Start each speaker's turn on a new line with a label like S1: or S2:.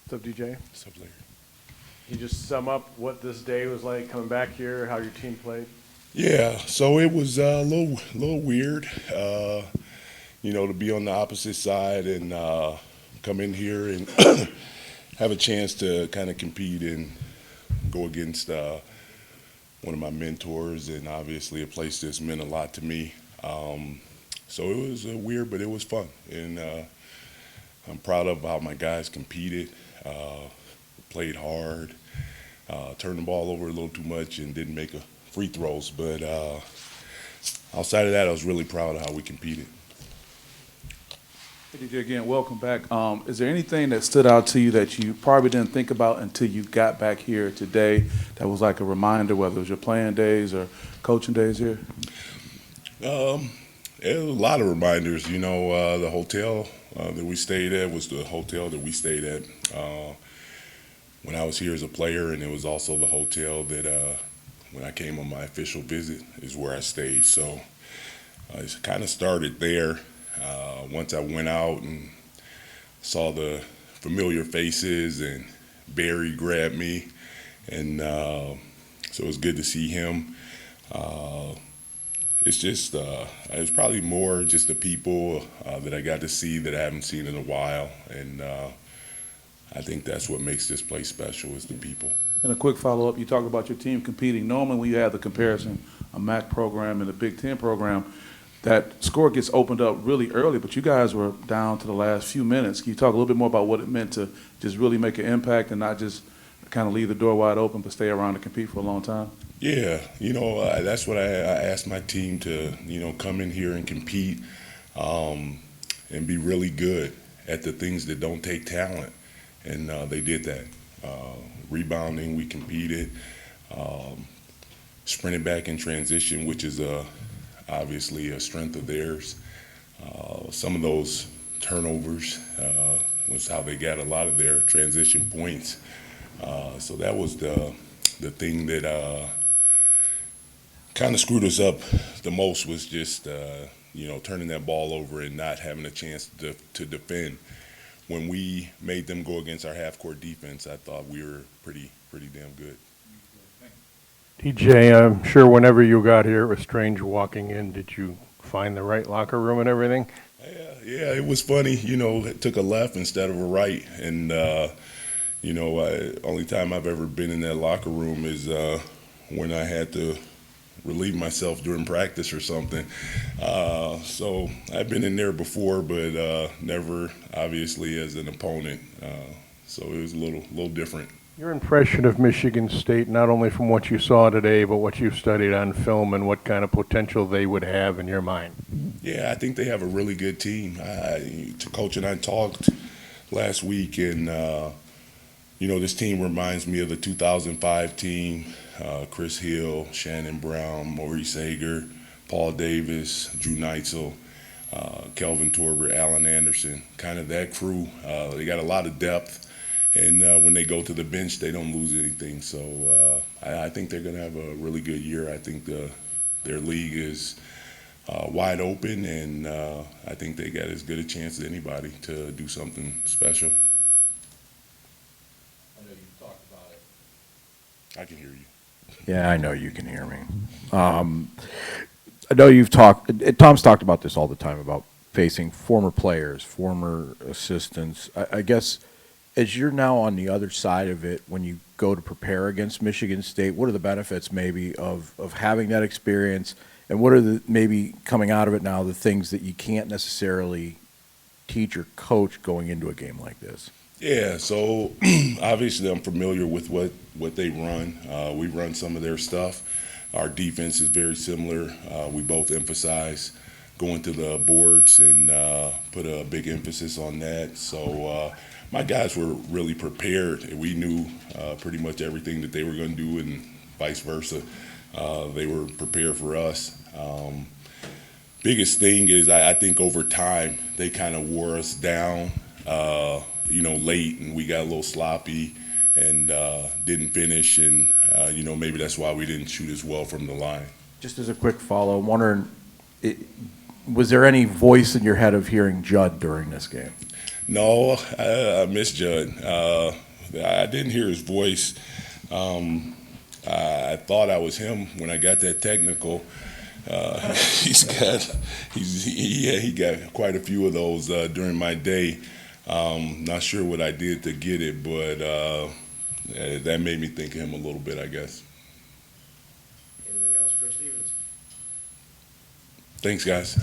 S1: What's up, DJ?
S2: What's up, Larry?
S1: Can you just sum up what this day was like coming back here, how your team played?
S2: Yeah, so it was a little weird, to be on the opposite side and come in here and have a chance to kind of compete and go against one of my mentors, and obviously a place that's meant a lot to me. So it was weird, but it was fun, and I'm proud of how my guys competed, played hard, turned the ball over a little too much, and didn't make a free throws. But outside of that, I was really proud of how we competed.
S3: Hey, DJ, again, welcome back. Is there anything that stood out to you that you probably didn't think about until you got back here today that was like a reminder, whether it was your playing days or coaching days here?
S2: It was a lot of reminders. The hotel that we stayed at was the hotel that we stayed at when I was here as a player, and it was also the hotel that when I came on my official visit is where I stayed. So it kind of started there. Once I went out and saw the familiar faces, and Barry grabbed me, and so it was good to see him. It's just, it's probably more just the people that I got to see that I haven't seen in a while, and I think that's what makes this place special is the people.
S3: And a quick follow-up, you talked about your team competing. Normally when you have the comparison, a MAC program and a Big Ten program, that score gets opened up really early, but you guys were down to the last few minutes. Can you talk a little bit more about what it meant to just really make an impact and not just kind of leave the door wide open, but stay around and compete for a long time?
S2: Yeah, that's what I asked my team to, come in here and compete and be really good at the things that don't take talent. And they did that. Rebounding, we competed. Sprinting back in transition, which is obviously a strength of theirs. Some of those turnovers was how they got a lot of their transition points. So that was the thing that kind of screwed us up the most, was just turning that ball over and not having a chance to defend. When we made them go against our half-court defense, I thought we were pretty damn good.
S4: DJ, I'm sure whenever you got here, it was strange walking in. Did you find the right locker room and everything?
S2: Yeah, it was funny. It took a left instead of a right, and only time I've ever been in that locker room is when I had to relieve myself during practice or something. So I've been in there before, but never obviously as an opponent. So it was a little different.
S4: Your impression of Michigan State, not only from what you saw today, but what you've studied on film and what kind of potential they would have in your mind?
S2: Yeah, I think they have a really good team. Coach and I talked last week, and this team reminds me of the 2005 team. Chris Hill, Shannon Brown, Maurice Hager, Paul Davis, Drew Neitzel, Kelvin Torber, Allen Anderson, kind of that crew. They got a lot of depth. And when they go to the bench, they don't lose anything. So I think they're going to have a really good year. I think their league is wide open, and I think they got as good a chance as anybody to do something special.
S5: I know you've talked about it.
S2: I can hear you.
S5: Yeah, I know you can hear me. I know you've talked, Tom's talked about this all the time, about facing former players, former assistants. I guess as you're now on the other side of it, when you go to prepare against Michigan State, what are the benefits maybe of having that experience, and what are the, maybe coming out of it now, the things that you can't necessarily teach or coach going into a game like this?
S2: Yeah, so obviously I'm familiar with what they run. We run some of their stuff. Our defense is very similar. We both emphasize going to the boards and put a big emphasis on that. So my guys were really prepared. We knew pretty much everything that they were going to do, and vice versa. They were prepared for us. Biggest thing is I think over time they kind of wore us down, late, and we got a little sloppy and didn't finish, and maybe that's why we didn't shoot as well from the line.
S5: Just as a quick follow, I'm wondering, Was there any voice in your head of hearing Judd during this game?
S2: No, I miss Judd. I didn't hear his voice. I thought I was him when I got that technical. He got quite a few of those during my day. Not sure what I did to get it, but that made me think of him a little bit, I guess.
S1: Anything else for Stephens?
S2: Thanks, guys.